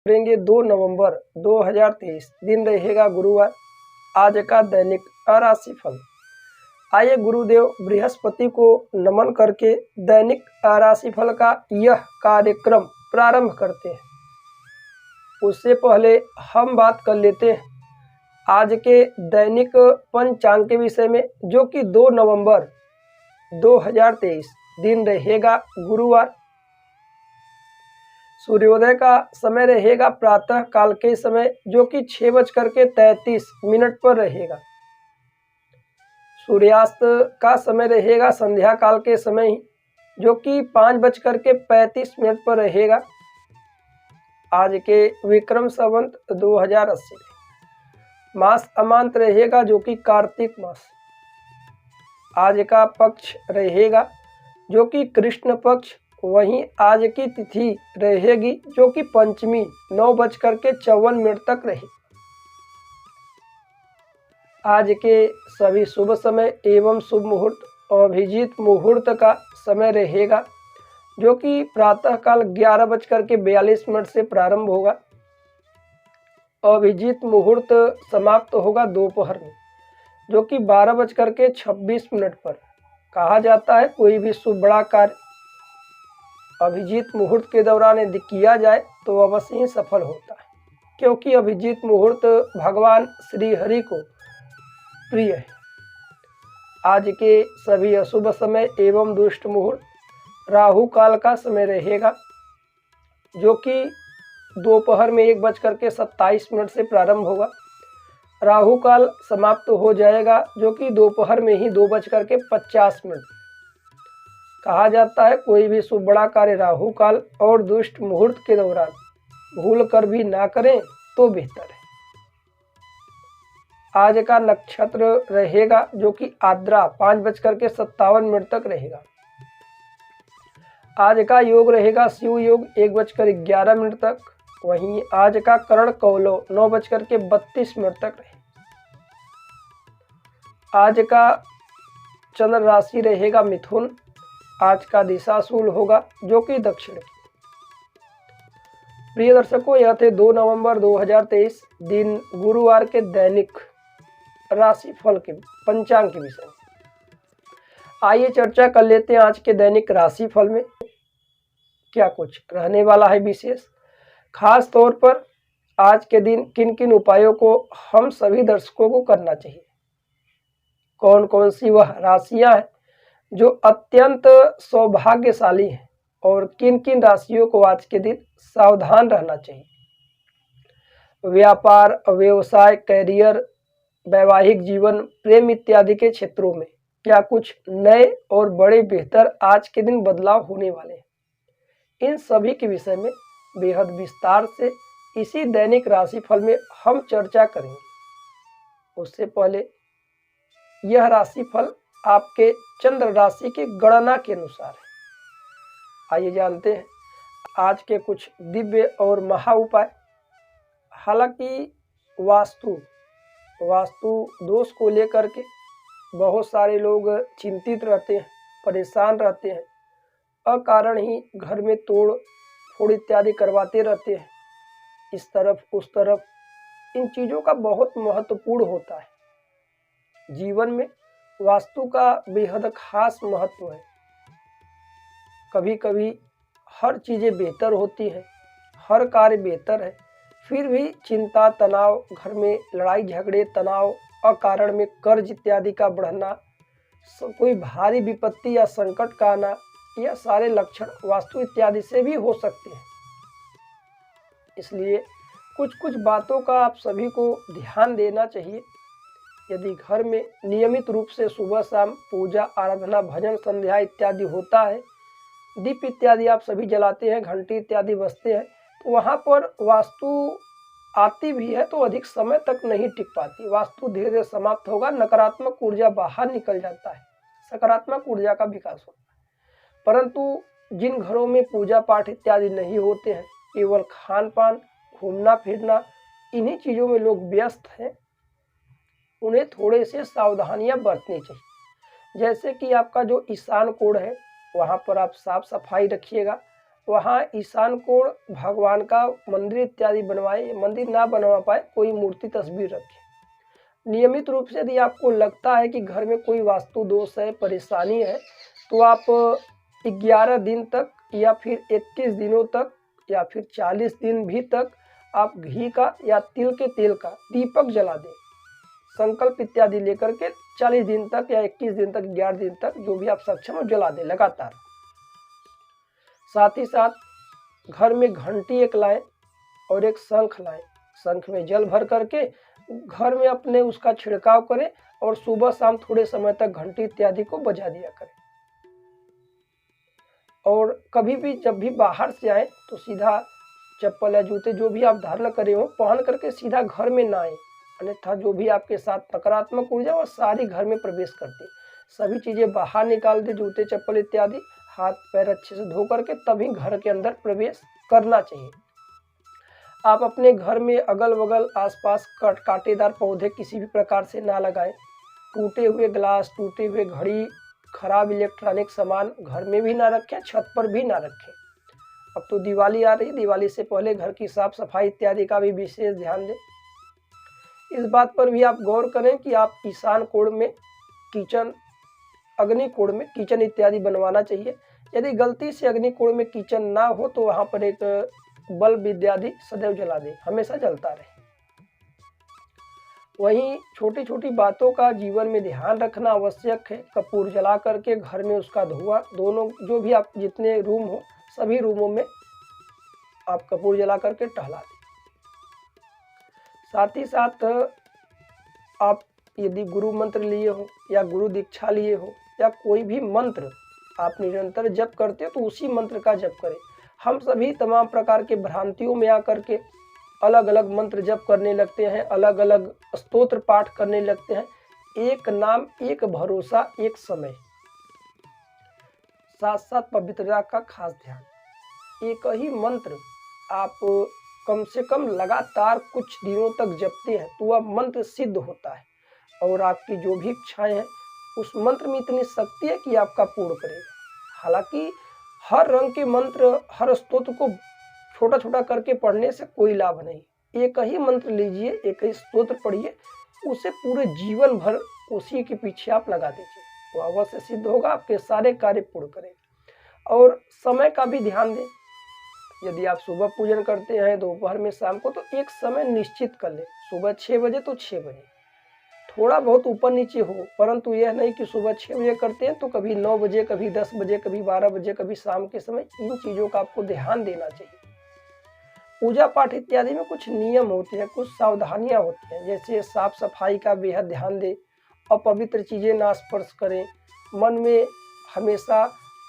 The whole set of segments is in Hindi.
करेंगे 2 नवंबर 2023, दिन रहेगा गुरुवार। आज का दैनिक राशिफल। आइए गुरुदेव बृहस्पति को नमन करके दैनिक राशिफल का यह कार्यक्रम प्रारंभ करते हैं। उससे पहले हम बात कर लेते हैं आज के दैनिक पंचांग के विषय में, जो कि 2 नवंबर 2023 दिन रहेगा गुरुवार। सूर्योदय का समय रहेगा प्रातः काल के समय, जो कि 6:33 पर रहेगा। सूर्यास्त का समय रहेगा संध्या काल के समय ही, जो कि 5:35 पर रहेगा। आज के विक्रम संवत 2080 मास अमांत रहेगा, जो कि कार्तिक मास। आज का पक्ष रहेगा जो कि कृष्ण पक्ष। वहीं आज की तिथि रहेगी जो कि पंचमी 9:54 तक रहेगी। आज के सभी शुभ समय एवं शुभ मुहूर्त अभिजीत मुहूर्त का समय रहेगा, जो कि प्रातःकाल 11:42 से प्रारंभ होगा। अभिजीत मुहूर्त समाप्त होगा दोपहर में, जो कि 12:26 पर। कहा जाता है कोई भी शुभ बड़ा कार्य अभिजीत मुहूर्त के दौरान यदि किया जाए तो अवश्य ही सफल होता है, क्योंकि अभिजीत मुहूर्त भगवान श्री हरि को प्रिय है। आज के सभी अशुभ समय एवं दुष्ट मुहूर्त राहु काल का समय रहेगा, जो कि दोपहर में 1:27 से प्रारंभ होगा। राहु काल समाप्त हो जाएगा, जो कि दोपहर में ही 2:50। कहा जाता है कोई भी शुभ बड़ा कार्य राहु काल और दुष्ट मुहूर्त के दौरान भूल कर भी ना करें तो बेहतर है। आज का नक्षत्र रहेगा जो कि आद्रा 5:57 तक रहेगा। आज का योग रहेगा शिव योग 1:11 तक। वहीं आज का करण कौलो 9:32 तक रहेगा। आज का चंद्र राशि रहेगा मिथुन। आज का दिशाशूल होगा जो कि दक्षिण की। प्रिय दर्शकों, यह थे 2 नवंबर 2023 दिन गुरुवार के दैनिक राशिफल के पंचांग के विषय में। आइए चर्चा कर लेते हैं आज के दैनिक राशिफल में क्या कुछ रहने वाला है विशेष। खास तौर पर आज के दिन किन किन उपायों को हम सभी दर्शकों को करना चाहिए, कौन कौन सी वह राशियां हैं जो अत्यंत सौभाग्यशाली हैं, और किन किन राशियों को आज के दिन सावधान रहना चाहिए। व्यापार, व्यवसाय, कैरियर, वैवाहिक जीवन, प्रेम इत्यादि के क्षेत्रों में क्या कुछ नए और बड़े बेहतर आज के दिन बदलाव होने वाले हैं, इन सभी के विषय में बेहद विस्तार से इसी दैनिक राशिफल में हम चर्चा करेंगे। उससे पहले यह राशिफल आपके चंद्र राशि की गणना के अनुसार है। आइए जानते हैं आज के कुछ दिव्य और महा उपाय। हालांकि वास्तु दोष को लेकर के बहुत सारे लोग चिंतित रहते हैं, परेशान रहते हैं, अकारण ही घर में तोड़ फोड़ इत्यादि करवाते रहते हैं, इस तरफ उस तरफ। इन चीज़ों का बहुत महत्वपूर्ण होता है। जीवन में वास्तु का बेहद खास महत्व है। कभी कभी हर चीज़ें बेहतर होती हैं, हर कार्य बेहतर है, फिर भी चिंता, तनाव, घर में लड़ाई झगड़े, तनाव, अकारण में कर्ज इत्यादि का बढ़ना, कोई भारी विपत्ति या संकट का आना, यह सारे लक्षण वास्तु इत्यादि से भी हो सकते हैं। इसलिए कुछ कुछ बातों का आप सभी को ध्यान देना चाहिए। यदि घर में नियमित रूप से सुबह शाम पूजा, आराधना, भजन, संध्या इत्यादि होता है, दीप इत्यादि आप सभी जलाते हैं, घंटी इत्यादि बजते हैं, तो वहाँ पर वास्तु आती भी है तो अधिक समय तक नहीं टिक पाती। वास्तु धीरे धीरे समाप्त होगा, नकारात्मक ऊर्जा बाहर निकल जाता है, सकारात्मक ऊर्जा का विकास होता है। परंतु जिन घरों में पूजा पाठ इत्यादि नहीं होते हैं, केवल खान पान, घूमना फिरना, इन्हीं चीज़ों में लोग व्यस्त हैं, उन्हें थोड़े से सावधानियां बरतनी चाहिए। जैसे कि आपका जो ईशान कोण है, वहाँ पर आप साफ सफाई रखिएगा, वहाँ ईशान कोण भगवान का मंदिर इत्यादि बनवाएं, मंदिर ना बनवा पाए कोई मूर्ति तस्वीर रखें। नियमित रूप से यदि आपको लगता है कि घर में कोई वास्तु दोष है, परेशानी है, तो आप 11 दिन तक या फिर 21 दिनों तक या फिर 40 दिन भी तक आप घी का या तिल के तेल का दीपक जला दें। संकल्प इत्यादि लेकर के 40 दिन तक या 21 दिन तक, 11 दिन तक, जो भी आप सक्षम हो, जला दें लगातार। साथ ही साथ घर में घंटी एक लाएं और एक शंख लाएं। शंख में जल भर करके घर में अपने उसका छिड़काव करें और सुबह शाम थोड़े समय तक घंटी इत्यादि को बजा दिया करें। और कभी भी जब भी बाहर से आए तो सीधा चप्पल या जूते जो भी आप धारण करे हो पहन करके सीधा घर में ना आए, अन्यथा जो भी आपके साथ नकारात्मक ऊर्जा और सारी घर में प्रवेश करती है। सभी चीज़ें बाहर निकाल दे, जूते चप्पल इत्यादि, हाथ पैर अच्छे से धो करके तभी घर के अंदर प्रवेश करना चाहिए। आप अपने घर में अगल बगल आसपास कांटेदार पौधे किसी भी प्रकार से ना लगाएं। टूटे हुए ग्लास, टूटे हुए घड़ी, खराब इलेक्ट्रॉनिक सामान घर में भी ना रखें, छत पर भी ना रखें। अब तो दिवाली आ रही है, दिवाली से पहले घर की साफ सफाई इत्यादि का भी विशेष ध्यान दें। इस बात पर भी आप गौर करें कि आप ईशान कोण में किचन, अग्नि कोण में किचन इत्यादि बनवाना चाहिए। यदि गलती से अग्नि कोण में किचन ना हो तो वहाँ पर एक बल्ब इत्यादि सदैव जला दें, हमेशा जलता रहे। वहीं छोटी छोटी बातों का जीवन में ध्यान रखना आवश्यक है। कपूर जला करके घर में उसका धुआं, दोनों जो भी आप जितने रूम हो सभी रूमों में आप कपूर जला करके टहला दें। साथ ही साथ आप यदि गुरु मंत्र लिए हो या गुरु दीक्षा लिए हो या कोई भी मंत्र आप निरंतर जप करते हो तो उसी मंत्र का जप करें। हम सभी तमाम प्रकार के भ्रांतियों में आकर के अलग अलग मंत्र जप करने लगते हैं, अलग अलग स्तोत्र पाठ करने लगते हैं। एक नाम, एक भरोसा, एक समय, साथ साथ पवित्रता का खास ध्यान। एक ही मंत्र आप कम से कम लगातार कुछ दिनों तक जपते हैं तो वह मंत्र सिद्ध होता है और आपकी जो भी इच्छाएं हैं उस मंत्र में इतनी शक्ति है कि आपका पूर्ण करेगा। हालांकि हर रंग के मंत्र, हर स्तोत्र को छोटा छोटा करके पढ़ने से कोई लाभ नहीं। एक ही मंत्र लीजिए, एक ही स्तोत्र पढ़िए, उसे पूरे जीवन भर उसी के पीछे आप लगा दीजिए, वो अवश्य सिद्ध होगा, आपके सारे कार्य पूर्ण करेगा। और समय का भी ध्यान दें। यदि आप सुबह पूजन करते हैं, दोपहर में, शाम को, तो एक समय निश्चित कर लें। सुबह 6 बजे तो 6 बजे, थोड़ा बहुत ऊपर नीचे हो, परंतु यह नहीं कि सुबह 6 बजे करते हैं तो कभी 9 बजे, कभी 10 बजे, कभी 12 बजे, कभी शाम के समय। इन चीज़ों का आपको ध्यान देना चाहिए। पूजा पाठ इत्यादि में कुछ नियम होते हैं, कुछ सावधानियां होती हैं, जैसे साफ सफाई का बेहद ध्यान दें, अपवित्र चीज़ें ना स्पर्श करें, मन में हमेशा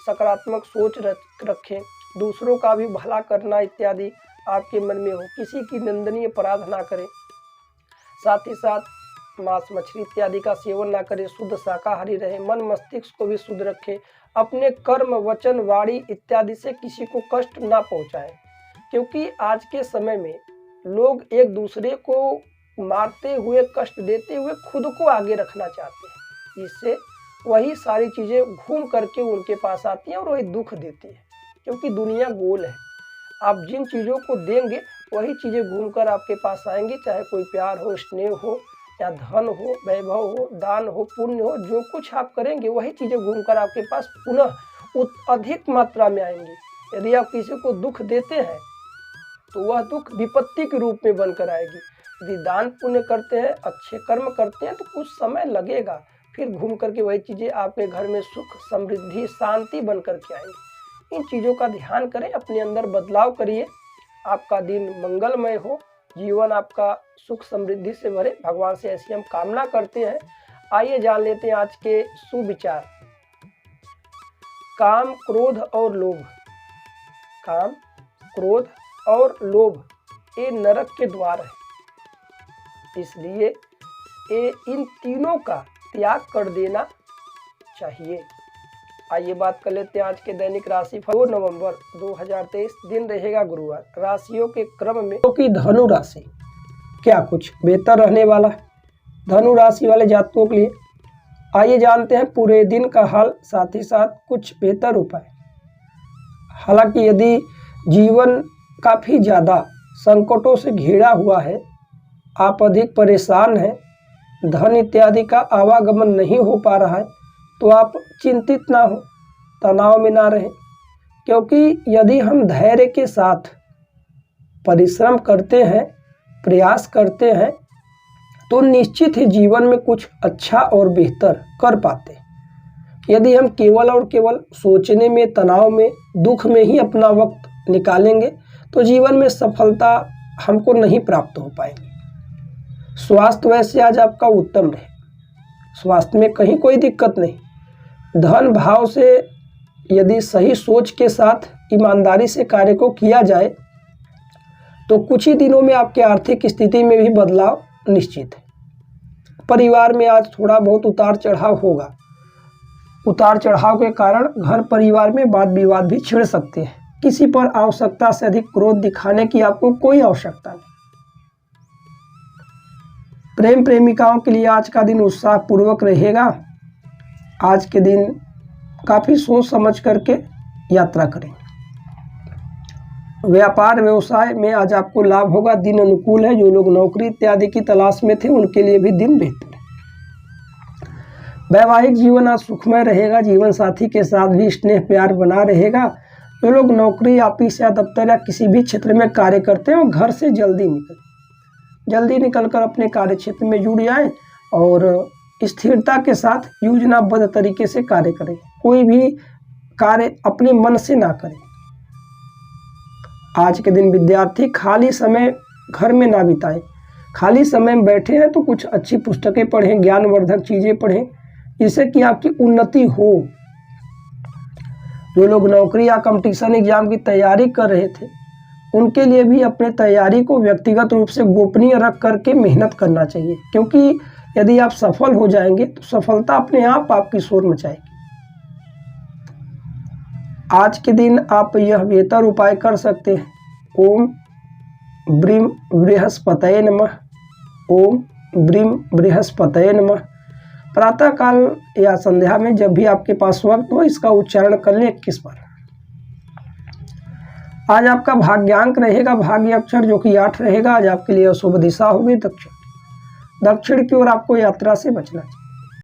सकारात्मक सोच रखें, दूसरों का भी भला करना इत्यादि आपके मन में हो, किसी की निंदनीय अपराध ना करें। साथ ही साथ मांस मछली इत्यादि का सेवन ना करें, शुद्ध शाकाहारी रहे, मन मस्तिष्क को भी शुद्ध रखें, अपने कर्म, वचन, वाणी इत्यादि से किसी को कष्ट ना पहुंचाएं। क्योंकि आज के समय में लोग एक दूसरे को मारते हुए, कष्ट देते हुए खुद को आगे रखना चाहते हैं। इससे वही सारी चीज़ें घूम करके उनके पास आती हैं और वही दुख देती है। क्योंकि दुनिया गोल है, आप जिन चीज़ों को देंगे वही चीज़ें घूमकर आपके पास आएंगी, चाहे कोई प्यार हो, स्नेह हो, या धन हो, वैभव हो, दान हो, पुण्य हो, जो कुछ आप करेंगे वही चीज़ें घूमकर आपके पास पुनः अधिक मात्रा में आएंगी। यदि आप किसी को दुख देते हैं तो वह दुख विपत्ति के रूप में बनकर आएगी। यदि दान पुण्य करते हैं, अच्छे कर्म करते हैं तो कुछ समय लगेगा, फिर घूम करके वही चीज़ें आपके घर में सुख, समृद्धि, शांति बन करके आएंगी। इन चीज़ों का ध्यान करें, अपने अंदर बदलाव करिए। आपका दिन मंगलमय हो, जीवन आपका सुख समृद्धि से भरे, भगवान से ऐसी हम कामना करते हैं। आइए जान लेते हैं आज के सुविचार। काम, क्रोध और लोभ। काम, क्रोध और लोभ ये नरक के द्वार है, इसलिए ये इन तीनों का त्याग कर देना चाहिए। आइए बात कर लेते हैं आज के दैनिक राशि फल। 2 नवंबर 2023 दिन रहेगा गुरुवार। राशियों के क्रम में क्योंकि धनु राशि क्या कुछ बेहतर रहने वाला है धनु राशि वाले जातकों के लिए। आइए जानते हैं पूरे दिन का हाल, साथ ही साथ कुछ बेहतर उपाय। हालांकि यदि जीवन काफ़ी ज़्यादा संकटों से घिरा हुआ है, आप अधिक परेशान हैं, धन इत्यादि का आवागमन नहीं हो पा रहा है, तो आप चिंतित ना हो, तनाव में ना रहें, क्योंकि यदि हम धैर्य के साथ परिश्रम करते हैं, प्रयास करते हैं, तो निश्चित ही जीवन में कुछ अच्छा और बेहतर कर पाते हैं। यदि हम केवल और केवल सोचने में, तनाव में, दुख में ही अपना वक्त निकालेंगे तो जीवन में सफलता हमको नहीं प्राप्त हो पाएगी। स्वास्थ्य वैसे आज आपका उत्तम रहे, स्वास्थ्य में कहीं कोई दिक्कत नहीं। धन भाव से यदि सही सोच के साथ ईमानदारी से कार्य को किया जाए तो कुछ ही दिनों में आपके आर्थिक स्थिति में भी बदलाव निश्चित है। परिवार में आज थोड़ा बहुत उतार चढ़ाव होगा। उतार चढ़ाव के कारण घर परिवार में वाद विवाद भी छिड़ सकते हैं। किसी पर आवश्यकता से अधिक क्रोध दिखाने की आपको कोई आवश्यकता नहीं। प्रेम प्रेमिकाओं के लिए आज का दिन उत्साहपूर्वक रहेगा। आज के दिन काफ़ी सोच समझ करके यात्रा करें। व्यापार व्यवसाय में आज आपको लाभ होगा, दिन अनुकूल है। जो लोग नौकरी इत्यादि की तलाश में थे उनके लिए भी दिन बेहतर है। वैवाहिक जीवन आज सुखमय रहेगा। जीवन साथी के साथ भी स्नेह प्यार बना रहेगा। जो लोग नौकरी, ऑफिस या दफ्तर या किसी भी क्षेत्र में कार्य करते हैं वो घर से जल्दी निकलकर अपने कार्य क्षेत्र में जुड़ जाएं और स्थिरता के साथ योजनाबद्ध तरीके से कार्य करें। कोई भी कार्य अपने मन से ना करें। आज के दिन विद्यार्थी खाली समय घर में ना बिताएं। खाली समय में बैठे हैं तो कुछ अच्छी पुस्तकें पढ़ें, ज्ञानवर्धक चीज़ें पढ़ें, जिससे कि आपकी उन्नति हो। जो लोग नौकरी या कंपटीशन एग्जाम की तैयारी कर रहे थे उनके लिए भी अपने तैयारी को व्यक्तिगत रूप से गोपनीय रख करके मेहनत करना चाहिए, क्योंकि यदि आप सफल हो जाएंगे तो सफलता अपने आप आपकी शोर मचाएगी। आज के दिन आप यह बेहतर उपाय कर सकते हैं। ओम ब्रीम बृहस्पतये नमः। ओम ब्रीम बृहस्पतये नमः। प्रातः काल या संध्या में जब भी आपके पास वक्त हो इसका उच्चारण कर लें 21 बार। आज आपका भाग्यांक रहेगा भाग्य अक्षर जो कि 8 रहेगा। आज आपके लिए शुभ दिशा होगी दक्षिण की ओर आपको यात्रा से बचना चाहिए।